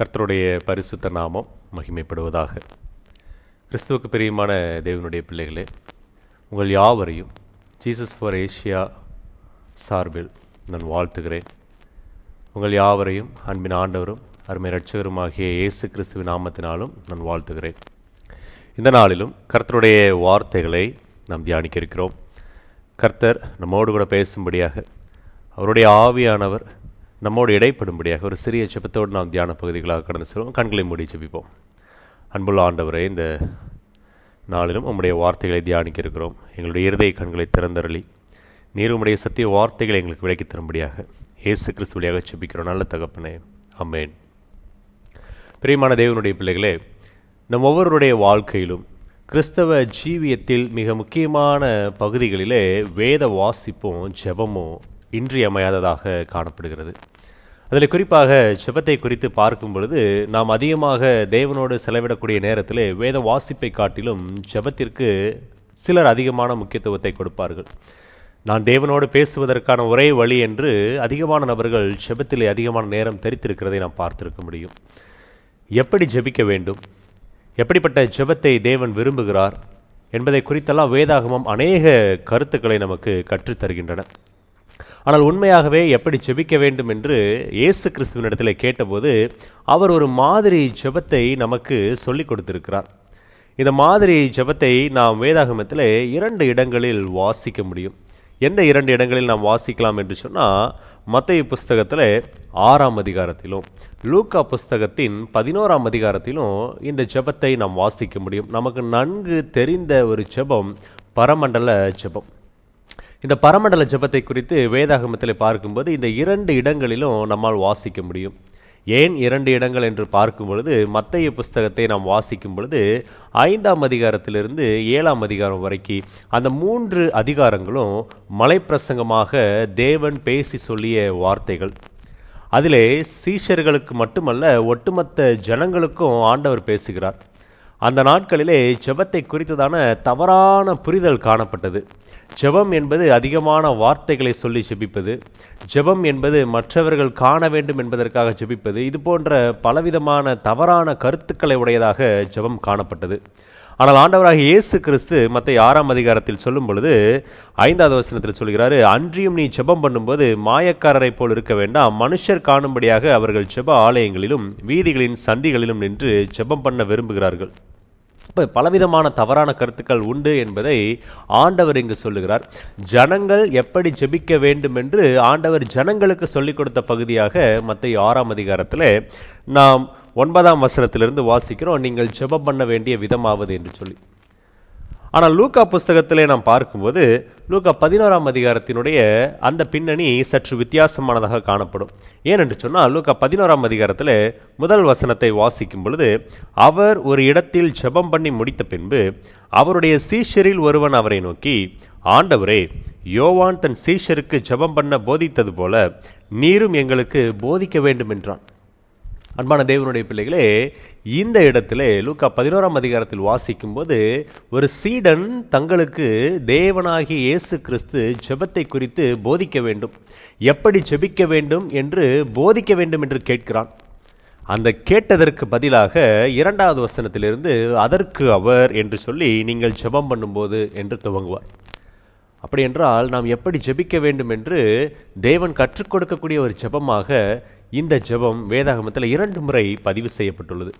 கர்த்தருடைய பரிசுத்த நாமம் மகிமைப்படுவதாக. கிறிஸ்துவுக்கு பிரியமான தேவனுடைய பிள்ளைகளே, உங்கள் யாவரையும் ஜீசஸ் ஃபார் ஏஷியா சார்பில் நான் வாழ்த்துகிறேன். உங்கள் யாவரையும் அன்பின் ஆண்டவரும் அருமை இரட்சகருமாகிய இயேசு கிறிஸ்துவின் நாமத்தினாலும் நான் வாழ்த்துகிறேன். இந்த நாளிலும் கர்த்தருடைய வார்த்தைகளை நாம் தியானிக்க இருக்கிறோம். கர்த்தர் நம்மோடு கூட பேசும்படியாக, அவருடைய ஆவியானவர் நம்மோடு இடைப்படும்படியாக ஒரு சிறிய ஜெபத்தோடு நாம் தியான பகுதிகளாக கடந்து செல்வோம். கண்களை மூடி ஜெபிப்போம். அன்புள்ள ஆண்டவரே, இந்த நாளிலும் உம்முடைய வார்த்தைகளை தியானிக்க இருக்கிறோம். எங்களுடைய இருதய கண்களை திறந்தருளி நீர் உம்முடைய சத்திய வார்த்தைகளை எங்களுக்கு விளக்கி தரும்படியாக இயேசு கிறிஸ்து வழியாக ஜெபிக்கிறோம். நல்ல தகப்பனே, ஆமென். பிரியமான தேவனுடைய பிள்ளைகளே, நம் ஒவ்வொருடைய வாழ்க்கையிலும் கிறிஸ்தவ ஜீவியத்தில் மிக முக்கியமான பகுதிகளிலே வேத வாசிப்பும் ஜெபமும் இன்றியமையாததாக காணப்படுகிறது. அதில் குறிப்பாக ஜெபத்தை குறித்து பார்க்கும் பொழுது நாம் அதிகமாக தேவனோடு செலவிடக்கூடிய நேரத்தில் வேத வாசிப்பை காட்டிலும் ஜெபத்திற்கு சிலர் அதிகமான முக்கியத்துவத்தை கொடுப்பார்கள். நான் தேவனோடு பேசுவதற்கான ஒரே வழி என்று அதிகமான நபர்கள் ஜெபத்திலே அதிகமான நேரம் தெரித்திருக்கிறதை நாம் பார்த்திருக்க முடியும். எப்படி ஜெபிக்க வேண்டும், எப்படிப்பட்ட ஜெபத்தை தேவன் விரும்புகிறார் என்பதை குறித்தெல்லாம் வேதாகமம் அநேக கருத்துக்களை நமக்கு கற்றுத்தருகின்றன. ஆனால் உண்மையாகவே எப்படி ஜெபிக்க வேண்டும் என்று இயேசு கிறிஸ்துவினிடத்தில் கேட்டபோது அவர் ஒரு மாதிரி ஜெபத்தை நமக்கு சொல்லிக் கொடுத்திருக்கிறார். இந்த மாதிரி ஜெபத்தை நாம் வேதாகமத்தில் 2 இடங்களில் வாசிக்க முடியும். எந்த 2 இடங்களில் நாம் வாசிக்கலாம் என்று சொன்னால், மத்தேயு புஸ்தகத்தில் 6ஆம் அதிகாரத்திலும் லூக்கா புஸ்தகத்தின் 11ஆம் அதிகாரத்திலும் இந்த ஜெபத்தை நாம் வாசிக்க முடியும். நமக்கு நன்கு தெரிந்த ஒரு ஜெபம் பரமண்டல ஜெபம். இந்த பரமண்டல ஜெபத்தை குறித்து வேதாகமத்தில் பார்க்கும்போது இந்த 2 இடங்களிலும் நம்மால் வாசிக்க முடியும். ஏன் 2 இடங்கள் என்று பார்க்கும் பொழுது, மத்தேயு புஸ்தகத்தை நாம் வாசிக்கும் பொழுது 5ஆம் அதிகாரத்திலிருந்து 7ஆம் அதிகாரம் வரைக்கும் அந்த 3 அதிகாரங்களும் மலைப்பிரசங்கமாக தேவன் பேசி சொல்லிய வார்த்தைகள். அதிலே சீஷர்களுக்கு மட்டுமல்ல, ஒட்டுமொத்த ஜனங்களுக்கும் ஆண்டவர் பேசுகிறார். அந்த நாட்களிலே ஜெபத்தை குறித்ததான தவறான புரிதல் காணப்பட்டது. ஜெபம் என்பது அதிகமான வார்த்தைகளை சொல்லி ஜெபிப்பது, ஜெபம் என்பது மற்றவர்கள் காண வேண்டும் என்பதற்காக ஜெபிப்பது, இது போன்ற பலவிதமான தவறான கருத்துக்களை உடையதாக ஜெபம் காணப்பட்டது. ஆனால் ஆண்டவராக இயேசு கிறிஸ்து மத்தேயு 6ஆம் அதிகாரத்தில் சொல்லும் பொழுது 5வது வசனத்தில் சொல்கிறாரு, அன்றியும் நீ ஜெபம் பண்ணும்போது மாயக்காரரை போல் இருக்க வேண்டாம், மனுஷர் காணும்படியாக அவர்கள் ஜெப ஆலயங்களிலும் வீதிகளின் சந்திகளிலும் நின்று ஜெபம் பண்ண விரும்புகிறார்கள். இப்போ பலவிதமான தவறான கருத்துக்கள் உண்டு என்பதை ஆண்டவர் இங்கு சொல்லுகிறார். ஜனங்கள் எப்படி ஜெபிக்க வேண்டும் என்று ஆண்டவர் ஜனங்களுக்கு சொல்லிக் கொடுத்த பகுதியாக மத்தேயு 6ஆம் அதிகாரத்தில் நாம் 9ஆம் வசனத்திலிருந்து வாசிக்கிறோம், நீங்கள் ஜெபம் பண்ண வேண்டிய விதமாவது என்று சொல்லி. ஆனால் லூக்கா புஸ்தகத்திலே நாம் பார்க்கும்போது லூக்கா 11ஆம் அதிகாரத்தினுடைய அந்த பின்னணி சற்று வித்தியாசமானதாக காணப்படும். ஏனென்று சொன்னால், லூக்கா 11ஆம் அதிகாரத்தில் முதல் வசனத்தை வாசிக்கும் பொழுது, அவர் ஒரு இடத்தில் ஜெபம் பண்ணி முடித்த பின்பு அவருடைய சீஷரில் ஒருவன் அவரை நோக்கி, ஆண்டவரே, யோவான் தன் சீஷருக்கு ஜெபம் பண்ண போதித்தது போல நீரும் எங்களுக்கு போதிக்க வேண்டும் என்றான். அன்பான தேவனுடைய பிள்ளைகளே, இந்த இடத்துல லூக்கா 11ஆம் அதிகாரத்தில் வாசிக்கும் போது ஒரு சீடன் தங்களுக்கு தேவனாகிய இயேசு கிறிஸ்து ஜெபத்தை குறித்து போதிக்க வேண்டும், எப்படி ஜெபிக்க வேண்டும் என்று போதிக்க வேண்டும் என்று கேட்கிறான். அந்த கேட்டதற்கு பதிலாக 2வது வசனத்திலிருந்து அதற்கு அவர் என்று சொல்லி நீங்கள் ஜெபம் பண்ணும்போது என்று துவங்குவார். அப்படி என்றால் நாம் எப்படி ஜெபிக்க வேண்டும் என்று தேவன் கற்றுக் கொடுக்கக்கூடிய ஒரு ஜெபமாக இந்த ஜெபம் வேதாகமத்தில் 2 முறை பதிவு செய்யப்பட்டுள்ளது.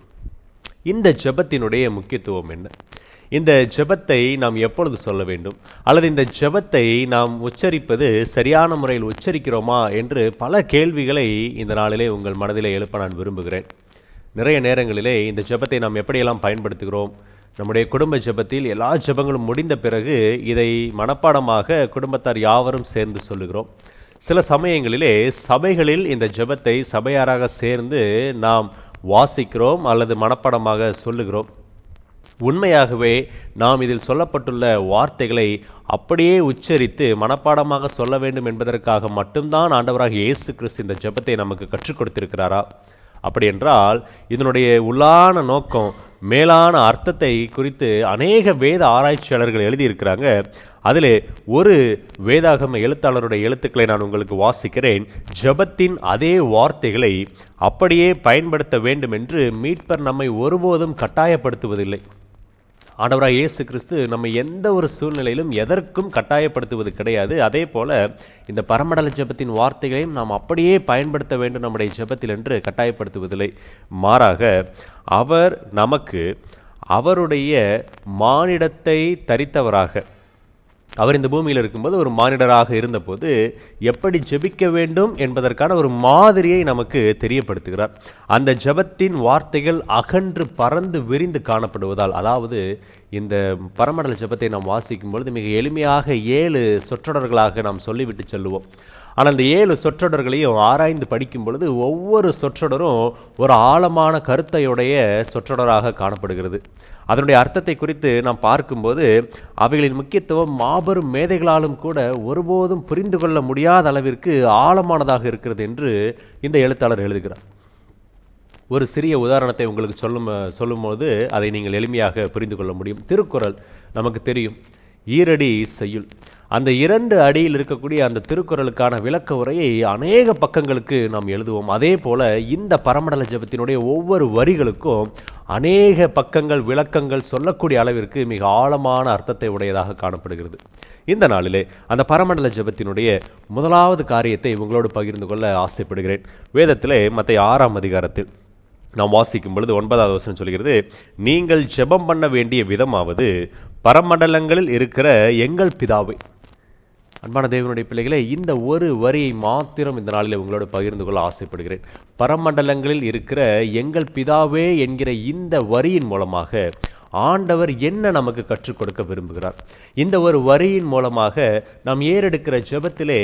இந்த ஜெபத்தினுடைய முக்கியத்துவம் என்ன? இந்த ஜெபத்தை நாம் எப்பொழுது சொல்ல வேண்டும், அல்லது இந்த ஜெபத்தை நாம் உச்சரிப்பது சரியான முறையில் உச்சரிக்கிறோமா என்று பல கேள்விகளை இந்த நாளிலே உங்கள் மனதிலே எழுப்ப நான் விரும்புகிறேன். நிறைய நேரங்களிலே இந்த ஜெபத்தை நாம் எப்படியெல்லாம் பயன்படுத்துகிறோம்? நம்முடைய குடும்ப ஜெபத்தில் எல்லா ஜெபங்களும் முடிந்த பிறகு இதை மனப்பாடமாக குடும்பத்தார் யாவரும் சேர்ந்து சொல்லுகிறோம். சில சமயங்களிலே சபைகளில் இந்த ஜெபத்தை சபையாராக சேர்ந்து நாம் வாசிக்கிறோம் அல்லது மனப்பாடமாக சொல்லுகிறோம். உண்மையாகவே நாம் இதில் சொல்லப்பட்டுள்ள வார்த்தைகளை அப்படியே உச்சரித்து மனப்பாடமாக சொல்ல வேண்டும் என்பதற்காக மட்டும்தான் ஆண்டவராக இயேசு கிறிஸ்து இந்த ஜெபத்தை நமக்கு கற்றுக் கொடுத்திருக்கிறாரா? அப்படி என்றால் இதனுடைய உள்ளான நோக்கம் மேலான அர்த்தத்தை குறித்து அநேக வேத ஆராய்ச்சியாளர்கள் எழுதியிருக்கிறாங்க. அதில் ஒரு வேதாகம எழுத்தாளருடைய எழுத்துக்களை நான் உங்களுக்கு வாசிக்கிறேன். ஜெபத்தின் அதே வார்த்தைகளை அப்படியே பயன்படுத்த வேண்டும் என்று மீட்பர் நம்மை ஒருபோதும் கட்டாயப்படுத்துவதில்லை. ஆண்டவராக இயேசு கிறிஸ்து நம்ம எந்த ஒரு சூழ்நிலையிலும் எதற்கும் கட்டாயப்படுத்துவது கிடையாது. அதே போல் இந்த பரமண்டல ஜெபத்தின் வார்த்தைகளையும் நாம் அப்படியே பயன்படுத்த வேண்டும் நம்முடைய ஜெபத்தில் என்று கட்டாயப்படுத்துவதில்லை. மாறாக அவர் நமக்கு அவருடைய மானிடத்தை தரித்தவராக, அவர் இந்த பூமியில் இருக்கும்போது ஒரு மானிடராக இருந்தபோது எப்படி ஜெபிக்க வேண்டும் என்பதற்கான ஒரு மாதிரியை நமக்கு தெரியப்படுத்துகிறார். அந்த ஜெபத்தின் வார்த்தைகள் அகன்று பறந்து விரிந்து காணப்படுவதால், அதாவது இந்த பரமண்டல ஜெபத்தை நாம் வாசிக்கும் பொழுது மிக எளிமையாக 7 சொற்றொடர்களாக நாம் சொல்லிவிட்டு செல்லுவோம். ஆனால் இந்த 7 சொற்றொடர்களையும் ஆராய்ந்து படிக்கும் பொழுது ஒவ்வொரு சொற்றொடரும் ஒரு ஆழமான கருத்தையுடைய சொற்றொடராக காணப்படுகிறது. அதனுடைய அர்த்தத்தை குறித்து நாம் பார்க்கும்போது அவைகளின் முக்கியத்துவம் மாபெரும் மேதைகளாலும் கூட ஒருபோதும் புரிந்து கொள்ள முடியாத அளவிற்கு ஆழமானதாக இருக்கிறது என்று இந்த எழுத்தாளர் எழுதுகிறார். ஒரு சிறிய உதாரணத்தை உங்களுக்கு சொல்லும்போது அதை நீங்கள் எளிமையாக புரிந்து கொள்ள முடியும். திருக்குறள் நமக்கு தெரியும், ஈரடி செய்யுள். அந்த 2 அடியில் இருக்கக்கூடிய அந்த திருக்குறளுக்கான விளக்க உரையை அநேக பக்கங்களுக்கு நாம் எழுதுவோம். அதே போல இந்த பரமண்டல ஜெபத்தினுடைய ஒவ்வொரு வரிகளுக்கும் அநேக பக்கங்கள் விளக்கங்கள் சொல்லக்கூடிய அளவிற்கு மிக ஆழமான அர்த்தத்தை உடையதாக காணப்படுகிறது. இந்த நாளிலே அந்த பரமண்டல ஜெபத்தினுடைய முதலாவது காரியத்தை உங்களோடு பகிர்ந்து கொள்ள ஆசைப்படுகிறேன். வேதத்திலே மத்தேயு 6ஆம் அதிகாரத்தில் நாம் வாசிக்கும் பொழுது 9வது வசனம் சொல்கிறது, நீங்கள் ஜெபம் பண்ண வேண்டிய விதமாவது பரமண்டலங்களில் இருக்கிற எங்கள் பிதாவை. அன்பான தேவனுடைய பிள்ளைகளே, இந்த ஒரு வரியை மாத்திரம் இந்த நாளில் உங்களோடு பகிர்ந்து கொள்ள ஆசைப்படுகிறேன். பரமண்டலங்களில் இருக்கிற எங்கள் பிதாவே என்கிற இந்த வரியின் மூலமாக ஆண்டவர் என்ன நமக்கு கற்றுக் கொடுக்க விரும்புகிறார்? இந்த ஒரு வரியின் மூலமாக நாம் ஏறெடுக்கிற ஜெபத்திலே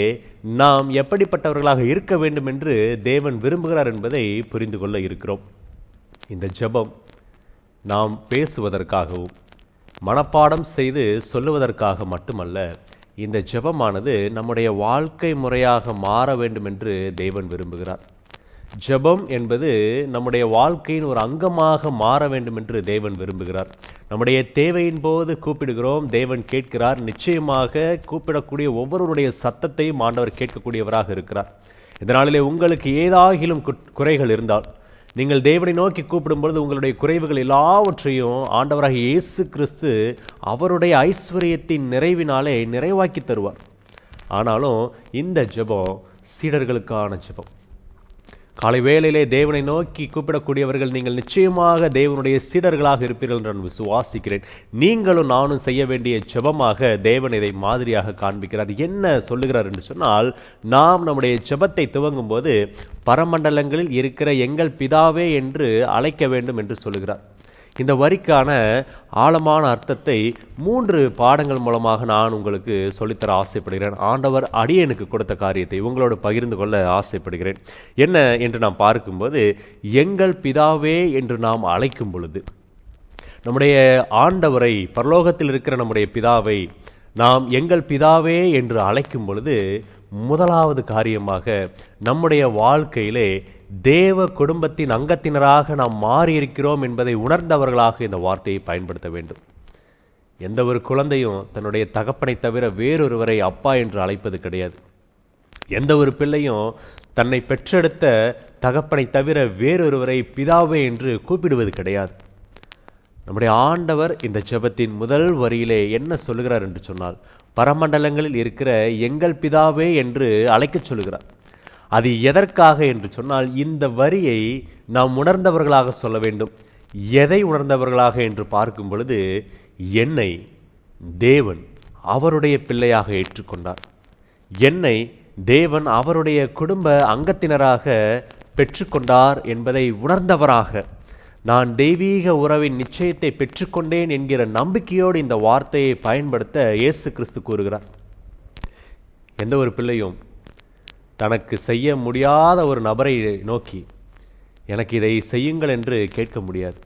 நாம் எப்படிப்பட்டவர்களாக இருக்க வேண்டும் என்று தேவன் விரும்புகிறார் என்பதை புரிந்து கொள்ள இருக்கிறோம். இந்த ஜெபம் நாம் பேசுவதற்காகவும் மனப்பாடம் செய்து சொல்லுவதற்காக மட்டுமல்ல, இந்த ஜெபமானது நம்முடைய வாழ்க்கை முறையாக மாற வேண்டும் என்று தேவன் விரும்புகிறார். ஜெபம் என்பது நம்முடைய வாழ்க்கையின் ஒரு அங்கமாக மாற வேண்டும் என்று தேவன் விரும்புகிறார். நம்முடைய தேவையின் போது கூப்பிடுகிறோம், தேவன் கேட்கிறார். நிச்சயமாக கூப்பிடக்கூடிய ஒவ்வொருவருடைய சத்தத்தையும் ஆண்டவர் கேட்கக்கூடியவராக இருக்கிறார். இதனாலே உங்களுக்கு ஏதாகிலும் குறைகள் இருந்தால் நீங்கள் தேவனை நோக்கி கூப்பிடும்பொழுது உங்களுடைய குறைவுகள் எல்லாவற்றையும் ஆண்டவராக இயேசு கிறிஸ்து அவருடைய ஐஸ்வர்யத்தின் நிறைவினாலே நிறைவாக்கி தருவார். ஆனாலும் இந்த ஜெபம் சீடர்களுக்கான ஜெபம். காலை வேளையிலே தேவனை நோக்கி கூப்பிடக்கூடியவர்கள் நீங்கள் நிச்சயமாக தேவனுடைய சீடர்களாக இருப்பீர்கள் என்று நான் விசுவாசிக்கிறேன். நீங்களும் நானும் செய்ய வேண்டிய ஜெபமாக தேவன் இதை மாதிரியாக காண்பிக்கிறார். என்ன சொல்லுகிறார் என்று சொன்னால், நாம் நம்முடைய ஜெபத்தை துவங்கும் போது பரமண்டலங்களில் இருக்கிற எங்கள் பிதாவே என்று அழைக்க வேண்டும் என்று சொல்லுகிறார். இந்த வரிக்கான ஆழமான அர்த்தத்தை 3 பாடங்கள் மூலமாக நான் உங்களுக்கு சொல்லித்தர ஆசைப்படுகிறேன். ஆண்டவர் அடியனுக்கு கொடுத்த காரியத்தை உங்களோடு பகிர்ந்து கொள்ள ஆசைப்படுகிறேன். என்ன என்று நாம் பார்க்கும்போது, எங்கள் பிதாவே என்று நாம் அழைக்கும் பொழுது, நம்முடைய ஆண்டவரை, பரலோகத்தில் இருக்கிற நம்முடைய பிதாவை நாம் எங்கள் பிதாவே என்று அழைக்கும் பொழுது முதலாவது காரியமாக நம்முடைய வாழ்க்கையிலே தேவ குடும்பத்தின் அங்கத்தினராக நாம் மாறியிருக்கிறோம் என்பதை உணர்ந்தவர்களாக இந்த வார்த்தையை பயன்படுத்த வேண்டும். எந்த ஒரு குழந்தையும் தன்னுடைய தகப்பனை தவிர வேறொருவரை அப்பா என்று அழைப்பது கிடையாது. எந்த ஒரு பிள்ளையும் தன்னை பெற்றெடுத்த தகப்பனை தவிர வேறொருவரை பிதாவே என்று கூப்பிடுவது கிடையாது. நம்முடைய ஆண்டவர் இந்த ஜெபத்தின் முதல் வரியிலே என்ன சொல்லுகிறார் என்று சொன்னால், பரமண்டலங்களில் இருக்கிற எங்கள் பிதாவே என்று அழைக்கச் சொல்லுகிறார். அது எதற்காக என்று சொன்னால், இந்த வரியை நாம் உணர்ந்தவர்களாக சொல்ல வேண்டும். எதை உணர்ந்தவர்களாக என்று பார்க்கும் பொழுது, என்னை தேவன் அவருடைய பிள்ளையாக ஏற்றுக்கொண்டார், என்னை தேவன் அவருடைய குடும்ப அங்கத்தினராக பெற்றுக்கொண்டார் என்பதை உணர்ந்தவராக, நான் தெய்வீக உறவின் நிச்சயத்தை பெற்றுக்கொண்டேன் என்கிற நம்பிக்கையோடு இந்த வார்த்தையை பயன்படுத்த இயேசு கிறிஸ்து கூறுகிறார். எந்த ஒரு பிள்ளையும் தனக்கு செய்ய முடியாத ஒரு நபரை நோக்கி எனக்கு இதை செய்யுங்கள் என்று கேட்க முடியாது.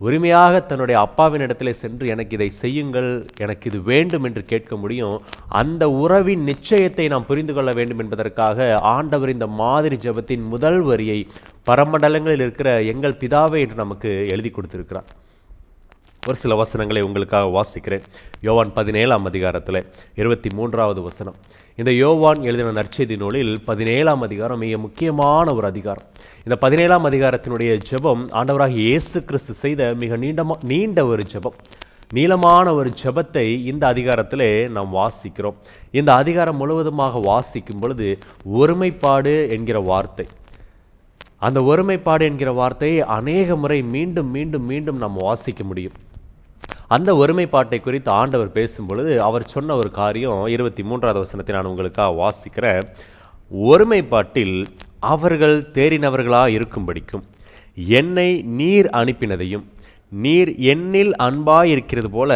உரிமையாக தன்னுடைய அப்பாவின் இடத்துல சென்று எனக்கு இதை செய்யுங்கள், எனக்கு இது வேண்டும் என்று கேட்க முடியும். அந்த உறவின் நிச்சயத்தை நாம் புரிந்து கொள்ள வேண்டும் என்பதற்காக ஆண்டவர் இந்த மாதிரி ஜெபத்தின் முதல் வரியை பரமண்டலங்களில் இருக்கிற எங்கள் பிதாவே என்று நமக்கு எழுதி கொடுத்திருக்கிறார். ஒரு சில வசனங்களை உங்களுக்காக வாசிக்கிறேன். யோவான் 17ஆம் அதிகாரத்தில் 23வது வசனம். இந்த யோவான் எழுதின நற்செய்தி நூலில் 17ஆம் அதிகாரம் மிக முக்கியமான ஒரு அதிகாரம். இந்த 17ஆம் அதிகாரத்தினுடைய ஜெபம் ஆண்டவராகிய இயேசு கிறிஸ்து செய்த மிக நீண்ட ஒரு ஜெபம், நீளமான ஒரு ஜெபத்தை இந்த அதிகாரத்திலே நாம் வாசிக்கிறோம். இந்த அதிகாரம் முழுவதுமாக வாசிக்கும் பொழுது ஒருமைப்பாடு என்கிற வார்த்தை, அந்த ஒருமைப்பாடு என்கிற வார்த்தையை அநேக முறை மீண்டும் மீண்டும் மீண்டும் நாம் வாசிக்க முடியும். அந்த ஒருமைப்பாட்டை குறித்து ஆண்டவர் பேசும் பொழுது அவர் சொன்ன ஒரு காரியம் 23வது வசனத்தை நான் உங்களுக்காக வாசிக்கிறேன். ஒருமைப்பாட்டில் அவர்கள் தேறினவர்களாக இருக்கும்படிக்கும் என்னை நீர் அனுப்பினதையும் நீர் என்னில் அன்பாயிருக்கிறது போல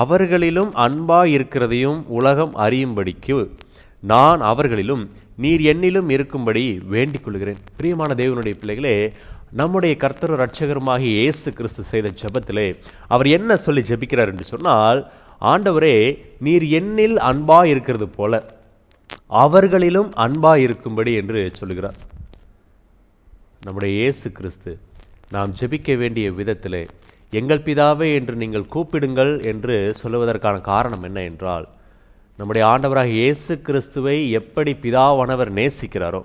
அவர்களிலும் அன்பாயிருக்கிறதையும் உலகம் அறியும்படிக்கு நான் அவர்களிலும் நீர் என்னிலும் இருக்கும்படி வேண்டிக் கொள்கிறேன். பிரியமான தேவனுடைய பிள்ளைகளே, நம்முடைய கர்த்தரும் இரட்சகருமாகிய இயேசு கிறிஸ்து செய்த ஜெபத்திலே அவர் என்ன சொல்லி ஜெபிக்கிறார் என்று சொன்னால், ஆண்டவரே நீர் என்னில் அன்பாய் இருக்கிறது போல அவர்களிலும் அன்பாய் இருக்கும்படி என்று சொல்லுகிறார். நம்முடைய இயேசு கிறிஸ்து நாம் ஜெபிக்க வேண்டிய விதத்திலே எங்கள் பிதாவே என்று நீங்கள் கூப்பிடுங்கள் என்று சொல்லுவதற்கான காரணம் என்ன என்றால், நம்முடைய ஆண்டவராக இயேசு கிறிஸ்துவை எப்படி பிதாவானவர் நேசிக்கிறாரோ,